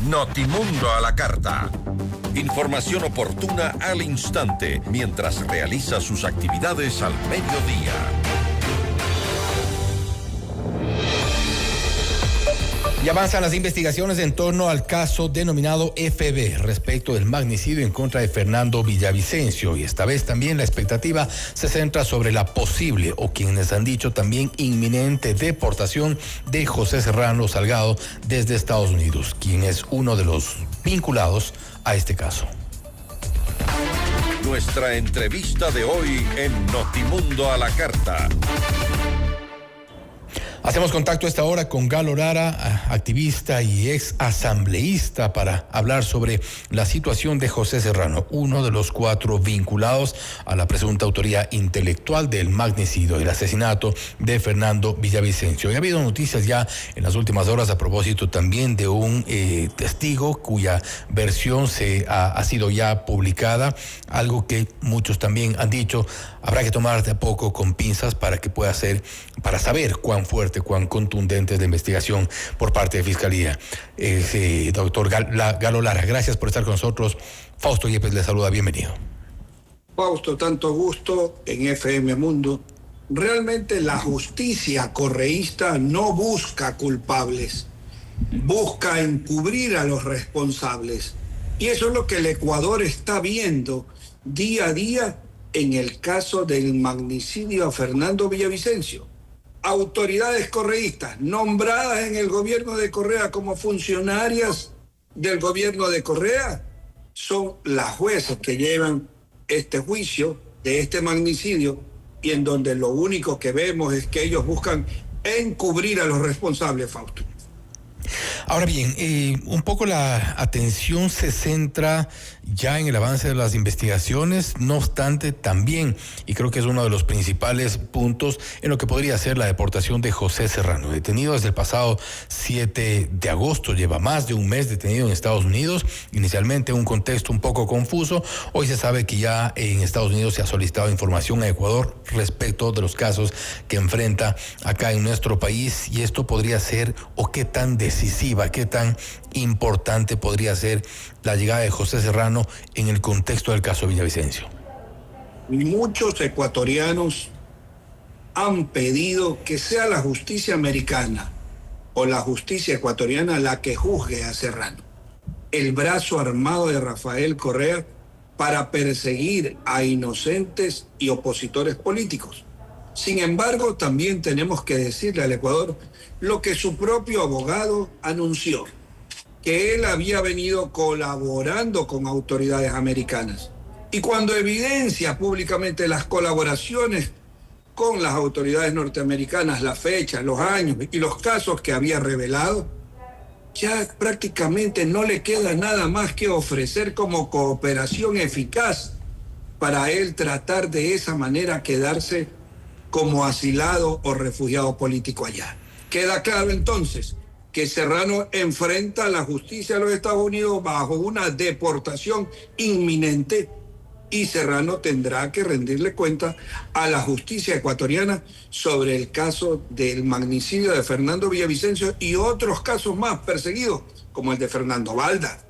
Notimundo a la carta. Información oportuna al instante mientras realiza sus actividades al mediodía. Y avanzan las investigaciones en torno al caso denominado FB respecto del magnicidio en contra de Fernando Villavicencio. Y esta vez también la expectativa se centra sobre la posible, o quienes han dicho también inminente, deportación de José Serrano Salgado desde Estados Unidos, quien es uno de los vinculados a este caso. Nuestra entrevista de hoy en Notimundo a la carta. Hacemos contacto a esta hora con Galo Lara, activista y ex asambleísta, para hablar sobre la situación de José Serrano, uno de los 4 vinculados a la presunta autoría intelectual del magnicidio y el asesinato de Fernando Villavicencio. Y ha habido noticias ya en las últimas horas a propósito también de un testigo cuya versión ha sido ya publicada, algo que muchos también han dicho habrá que tomar de a poco con pinzas para saber cuán fuerte, cuán contundente es la investigación por parte de Fiscalía. Doctor Galo Lara, gracias por estar con nosotros. Fausto Yepes le saluda, bienvenido. Fausto, tanto gusto en FM Mundo. Realmente la justicia correísta no busca culpables, busca encubrir a los responsables. Y eso es lo que el Ecuador está viendo día a día en el caso del magnicidio a Fernando Villavicencio. Autoridades correístas nombradas en el gobierno de Correa como funcionarias del gobierno de Correa son las juezas que llevan este juicio de este magnicidio, y en donde lo único que vemos es que ellos buscan encubrir a los responsables, Fausto. Ahora bien, un poco la atención se centra ya en el avance de las investigaciones, no obstante también, y creo que es uno de los principales puntos, en lo que podría ser la deportación de José Serrano, detenido desde el pasado 7 de agosto, lleva más de un mes detenido en Estados Unidos, inicialmente en un contexto un poco confuso. Hoy se sabe que ya en Estados Unidos se ha solicitado información a Ecuador respecto de los casos que enfrenta acá en nuestro país, y esto podría ser, o qué tan decisiva, qué tan importante podría ser la llegada de José Serrano en el contexto del caso Villavicencio. Muchos ecuatorianos han pedido que sea la justicia americana o la justicia ecuatoriana la que juzgue a Serrano, el brazo armado de Rafael Correa para perseguir a inocentes y opositores políticos. Sin embargo, también tenemos que decirle al Ecuador lo que su propio abogado anunció, que él había venido colaborando con autoridades americanas. Y cuando evidencia públicamente las colaboraciones con las autoridades norteamericanas, la fecha, los años y los casos que había revelado, ya prácticamente no le queda nada más que ofrecer como cooperación eficaz para él tratar de esa manera quedarse como asilado o refugiado político allá. Queda claro entonces que Serrano enfrenta a la justicia de los Estados Unidos bajo una deportación inminente, y Serrano tendrá que rendirle cuenta a la justicia ecuatoriana sobre el caso del magnicidio de Fernando Villavicencio y otros casos más perseguidos, como el de Fernando Balda,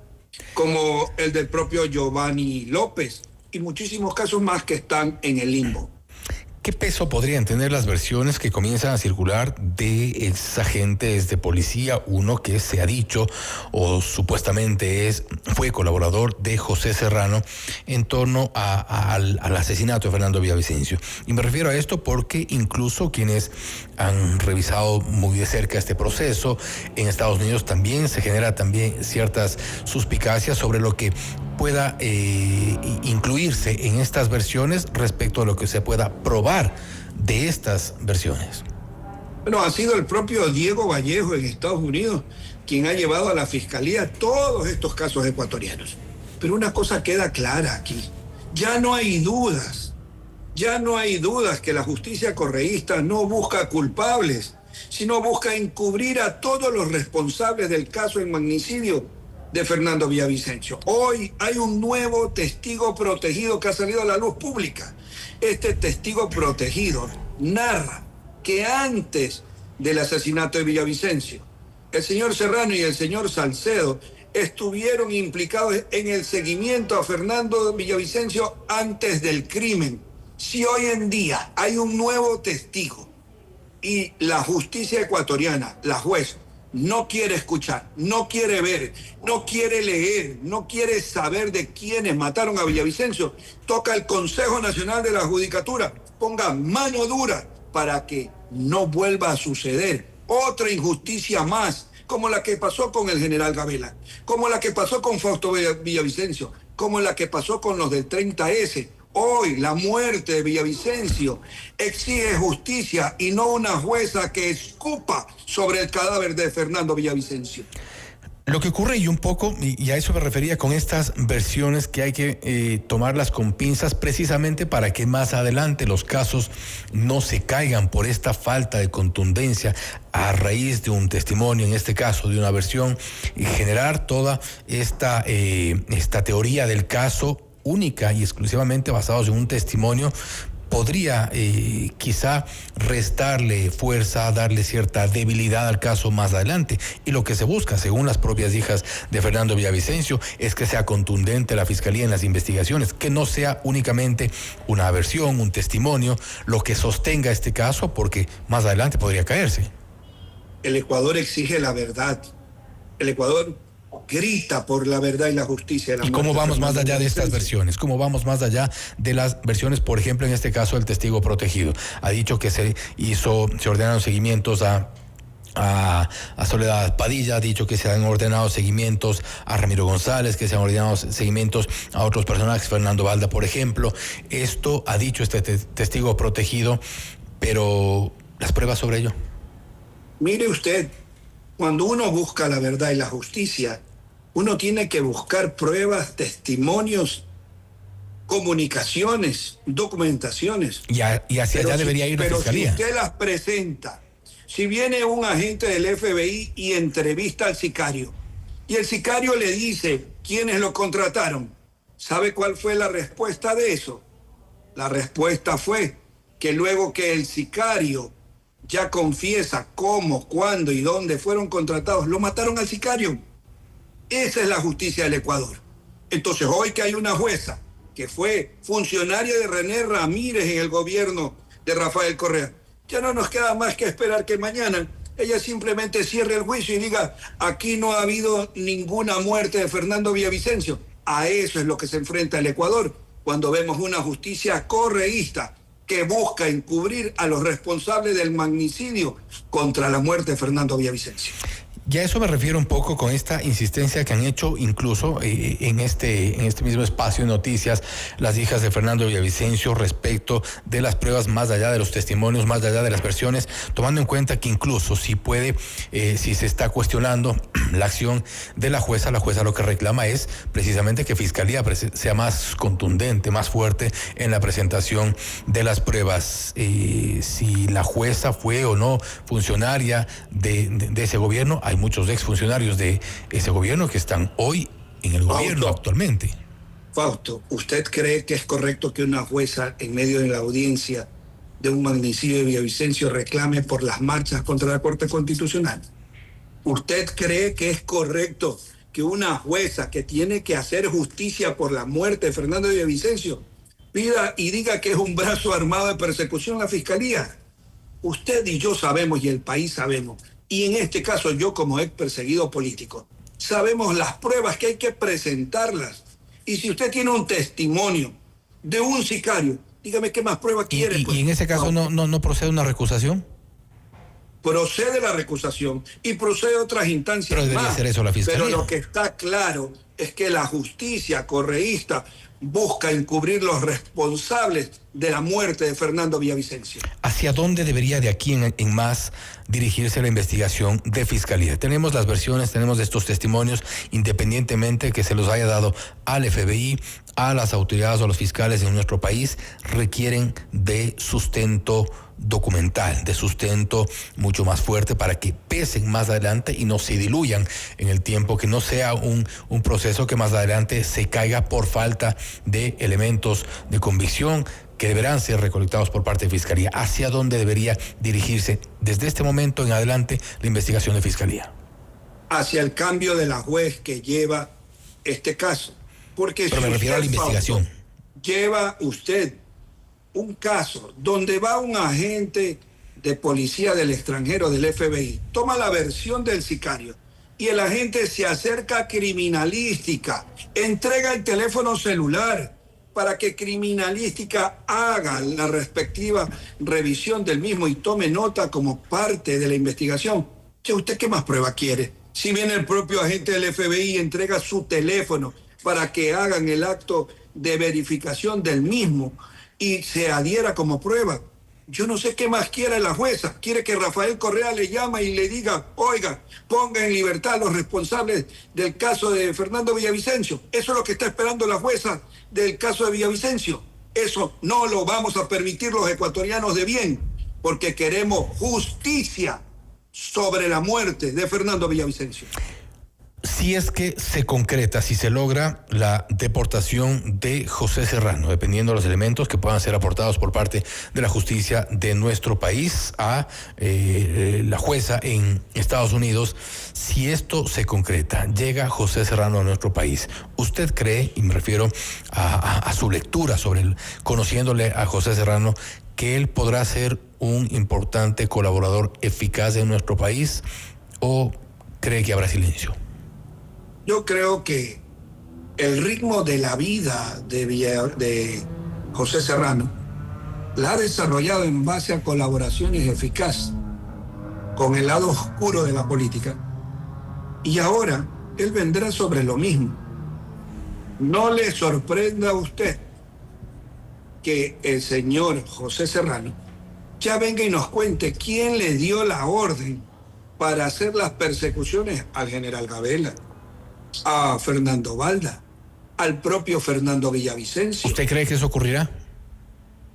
como el del propio Giovanni López y muchísimos casos más que están en el limbo. ¿Qué peso podrían tener las versiones que comienzan a circular de ex agentes de policía? Uno que se ha dicho o supuestamente fue colaborador de José Serrano en torno al asesinato de Fernando Villavicencio. Y me refiero a esto porque incluso quienes han revisado muy de cerca este proceso en Estados Unidos también se genera ciertas suspicacias sobre lo que pueda incluirse en estas versiones respecto a lo que se pueda probar de estas versiones. Bueno, ha sido el propio Diego Vallejo en Estados Unidos quien ha llevado a la fiscalía todos estos casos ecuatorianos. Pero una cosa queda clara aquí: ya no hay dudas que la justicia correísta no busca culpables, sino busca encubrir a todos los responsables del caso del magnicidio de Fernando Villavicencio. Hoy hay un nuevo testigo protegido que ha salido a la luz pública. Este testigo protegido narra que antes del asesinato de Villavicencio, el señor Serrano y el señor Salcedo estuvieron implicados en el seguimiento a Fernando Villavicencio antes del crimen. Si hoy en día hay un nuevo testigo y la justicia ecuatoriana, la juez, no quiere escuchar, no quiere ver, no quiere leer, no quiere saber de quiénes mataron a Villavicencio, toca el Consejo Nacional de la Judicatura, ponga mano dura para que no vuelva a suceder otra injusticia más, como la que pasó con el general Gabela, como la que pasó con Fausto Villavicencio, como la que pasó con los del 30S. Hoy la muerte de Villavicencio exige justicia y no una jueza que escupa sobre el cadáver de Fernando Villavicencio. Lo que ocurre, y un poco, y a eso me refería con estas versiones, que hay que tomarlas con pinzas precisamente para que más adelante los casos no se caigan por esta falta de contundencia a raíz de un testimonio, en este caso de una versión, y generar toda esta teoría del caso única y exclusivamente basados en un testimonio podría quizá restarle fuerza, darle cierta debilidad al caso más adelante. Y lo que se busca, según las propias hijas de Fernando Villavicencio, es que sea contundente la Fiscalía en las investigaciones, que no sea únicamente una versión, un testimonio, lo que sostenga este caso, porque más adelante podría caerse. El Ecuador exige la verdad. El Ecuador grita por la verdad y la justicia. ¿Y cómo vamos más allá de estas versiones? ¿Cómo vamos más allá de las versiones, por ejemplo, en este caso, el testigo protegido? Ha dicho que se ordenaron seguimientos a Soledad Padilla, ha dicho que se han ordenado seguimientos a Ramiro González, que se han ordenado seguimientos a otros personajes, Fernando Valda, por ejemplo. Esto ha dicho este testigo protegido, pero las pruebas sobre ello. Mire usted, cuando uno busca la verdad y la justicia, uno tiene que buscar pruebas, testimonios, comunicaciones, documentaciones. Y hacia allá debería ir la Fiscalía. Pero si usted las presenta, si viene un agente del FBI y entrevista al sicario, y el sicario le dice quiénes lo contrataron, ¿sabe cuál fue la respuesta de eso? La respuesta fue que luego que el sicario ya confiesa cómo, cuándo y dónde fueron contratados, lo mataron al sicario. Esa es la justicia del Ecuador. Entonces, hoy que hay una jueza que fue funcionaria de René Ramírez en el gobierno de Rafael Correa, ya no nos queda más que esperar que mañana ella simplemente cierre el juicio y diga: aquí no ha habido ninguna muerte de Fernando Villavicencio. A eso es lo que se enfrenta el Ecuador cuando vemos una justicia correísta que busca encubrir a los responsables del magnicidio contra la muerte de Fernando Villavicencio. Y a eso me refiero un poco con esta insistencia que han hecho incluso en este mismo espacio de noticias las hijas de Fernando Villavicencio respecto de las pruebas más allá de los testimonios, más allá de las versiones, tomando en cuenta que incluso si se está cuestionando la acción de la jueza lo que reclama es precisamente que Fiscalía sea más contundente, más fuerte en la presentación de las pruebas. Si la jueza fue o no funcionaria de ese gobierno, hay muchos exfuncionarios de ese gobierno que están hoy en el gobierno actualmente. Fausto, ¿usted cree que es correcto que una jueza en medio de la audiencia de un magnicidio de Villavicencio reclame por las marchas contra la Corte Constitucional? ¿Usted cree que es correcto que una jueza que tiene que hacer justicia por la muerte de Fernando Villavicencio pida y diga que es un brazo armado de persecución a la Fiscalía? Usted y yo sabemos, y el país sabemos, y en este caso yo como ex perseguido político, sabemos las pruebas que hay que presentarlas. Y si usted tiene un testimonio de un sicario, dígame qué más prueba quiere. ¿Y en ese caso no procede una recusación? Procede la recusación y procede otras instancias. Pero debería ser eso la Fiscalía. Pero lo que está claro es que la justicia correísta busca encubrir los responsables de la muerte de Fernando Villavicencio. ¿Hacia dónde debería de aquí en más dirigirse la investigación de Fiscalía? Tenemos las versiones, tenemos estos testimonios, independientemente que se los haya dado al FBI, a las autoridades o a los fiscales en nuestro país, requieren de sustento documental, de sustento mucho más fuerte para que pesen más adelante y no se diluyan en el tiempo, que no sea un proceso que más adelante se caiga por falta de elementos de convicción que deberán ser recolectados por parte de Fiscalía. ¿Hacia dónde debería dirigirse desde este momento en adelante la investigación de Fiscalía? hacia el cambio de la juez que lleva este caso. Porque Pero si me refiero a la usted, investigación. Fausto, lleva usted un caso donde va un agente de policía del extranjero, del FBI, toma la versión del sicario y el agente se acerca a criminalística, entrega el teléfono celular para que criminalística haga la respectiva revisión del mismo y tome nota como parte de la investigación. Che, ¿usted qué más prueba quiere? Si viene el propio agente del FBI y entrega su teléfono para que hagan el acto de verificación del mismo y se adhiera como prueba. Yo no sé qué más quiere la jueza. Quiere que Rafael Correa le llame y le diga, oiga, ponga en libertad a los responsables del caso de Fernando Villavicencio. Eso es lo que está esperando la jueza del caso de Villavicencio. Eso no lo vamos a permitir los ecuatorianos de bien, porque queremos justicia sobre la muerte de Fernando Villavicencio. Si es que se concreta, si se logra la deportación de José Serrano, dependiendo de los elementos que puedan ser aportados por parte de la justicia de nuestro país a la jueza en Estados Unidos, si esto se concreta, llega José Serrano a nuestro país, ¿usted cree, y me refiero a su lectura sobre conociéndole a José Serrano, que él podrá ser un importante colaborador eficaz en nuestro país, o cree que habrá silencio? Yo creo que el ritmo de la vida de José Serrano la ha desarrollado en base a colaboraciones eficaces con el lado oscuro de la política. Y ahora él vendrá sobre lo mismo. No le sorprenda a usted que el señor José Serrano ya venga y nos cuente quién le dio la orden para hacer las persecuciones al general Gabela, a Fernando Valda, al propio Fernando Villavicencio. ¿Usted cree que eso ocurrirá?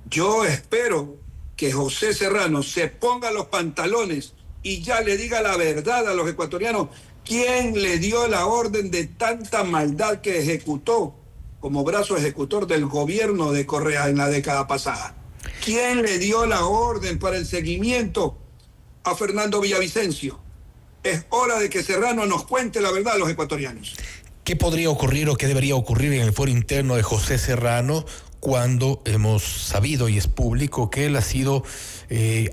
Yo espero que José Serrano se ponga los pantalones y ya le diga la verdad a los ecuatorianos quién le dio la orden de tanta maldad que ejecutó como brazo ejecutor del gobierno de Correa en la década pasada. ¿Quién le dio la orden para el seguimiento a Fernando Villavicencio? Es hora de que Serrano nos cuente la verdad a los ecuatorianos. ¿Qué podría ocurrir o qué debería ocurrir en el fuero interno de José Serrano cuando hemos sabido, y es público, que él ha sido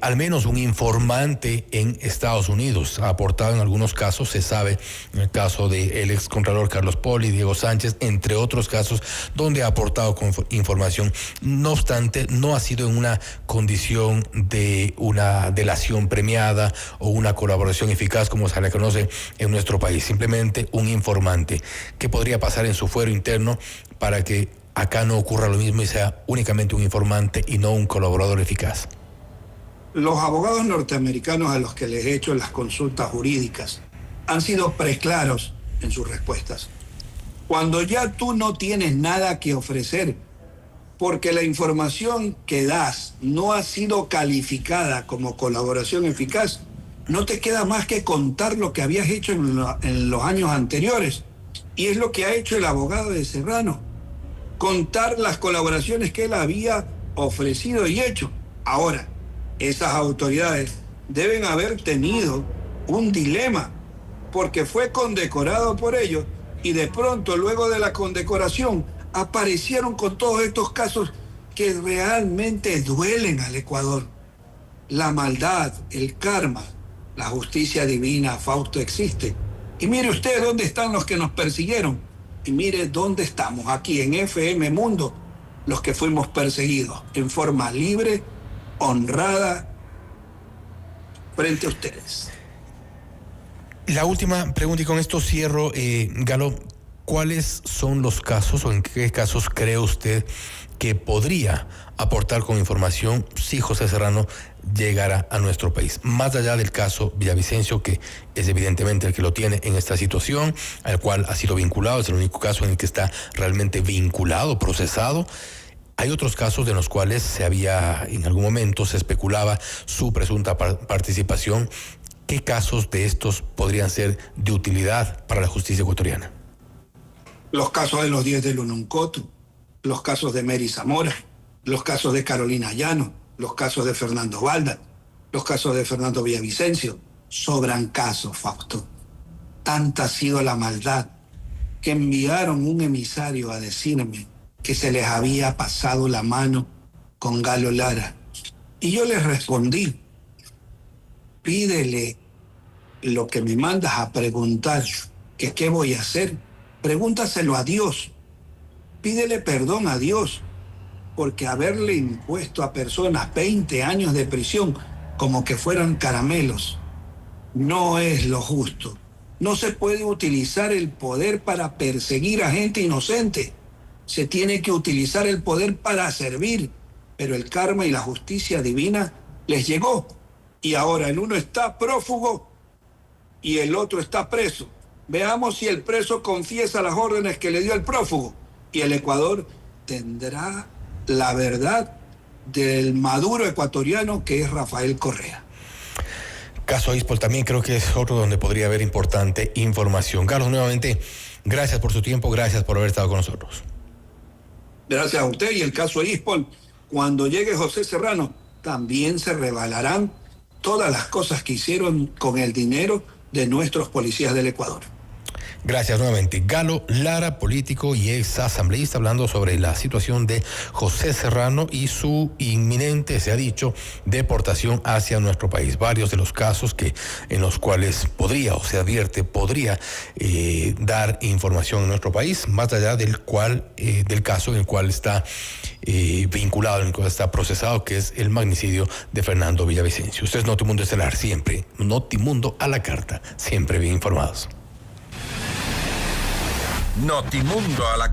al menos un informante en Estados Unidos? Ha aportado en algunos casos, se sabe, en el caso del excontralor Carlos Poli, Diego Sánchez, entre otros casos, donde ha aportado con información. No obstante, no ha sido en una condición de una delación premiada o una colaboración eficaz como se le conoce en nuestro país, simplemente un informante. ¿Qué podría pasar en su fuero interno para que acá no ocurra lo mismo y sea únicamente un informante y no un colaborador eficaz? Los abogados norteamericanos a los que les he hecho las consultas jurídicas han sido preclaros en sus respuestas. Cuando ya tú no tienes nada que ofrecer, porque la información que das no ha sido calificada como colaboración eficaz, no te queda más que contar lo que habías hecho en los años anteriores. Y es lo que ha hecho el abogado de Serrano, contar las colaboraciones que él había ofrecido y hecho. Ahora, esas autoridades deben haber tenido un dilema, porque fue condecorado por ellos y de pronto, luego de la condecoración, aparecieron con todos estos casos que realmente duelen al Ecuador. La maldad, el karma, la justicia divina, Fausto, existe. Y mire usted dónde están los que nos persiguieron. Y mire dónde estamos, aquí en FM Mundo, los que fuimos perseguidos en forma libre, honrada, frente a ustedes. La última pregunta, y con esto cierro, Galo, ¿cuáles son los casos o en qué casos cree usted que podría aportar con información si José Serrano llegara a nuestro país? Más allá del caso Villavicencio, que es evidentemente el que lo tiene en esta situación, al cual ha sido vinculado, es el único caso en el que está realmente vinculado, procesado. Hay otros casos de los cuales en algún momento se especulaba su presunta participación. ¿Qué casos de estos podrían ser de utilidad para la justicia ecuatoriana? Los casos de los 10 de Lununcoto, los casos de Mary Zamora, los casos de Carolina Llano, los casos de Fernando Valda, los casos de Fernando Villavicencio. Sobran casos, Fausto. Tanta ha sido la maldad que enviaron un emisario a decirme que se les había pasado la mano con Galo Lara. Y yo les respondí, pídele lo que me mandas a preguntar, que qué voy a hacer, pregúntaselo a Dios, pídele perdón a Dios, porque haberle impuesto a personas 20 años de prisión como que fueran caramelos no es lo justo. No se puede utilizar el poder para perseguir a gente inocente. Se tiene que utilizar el poder para servir, pero el karma y la justicia divina les llegó. Y ahora el uno está prófugo y el otro está preso. Veamos si el preso confiesa las órdenes que le dio el prófugo. Y el Ecuador tendrá la verdad del Maduro ecuatoriano, que es Rafael Correa. Caso Ispol también creo que es otro donde podría haber importante información. Carlos, nuevamente, gracias por su tiempo, gracias por haber estado con nosotros. Gracias a usted. Y el caso Ispol, cuando llegue José Serrano, también se revelarán todas las cosas que hicieron con el dinero de nuestros policías del Ecuador. Gracias nuevamente. Galo Lara, político y ex asambleísta, hablando sobre la situación de José Serrano y su inminente, se ha dicho, deportación hacia nuestro país. Varios de los casos en los cuales podría, o se advierte, podría dar información en nuestro país, más allá del caso en el cual está vinculado, en el cual está procesado, que es el magnicidio de Fernando Villavicencio. Usted es Notimundo Estelar, siempre Notimundo a la carta, siempre bien informados. Notimundo a la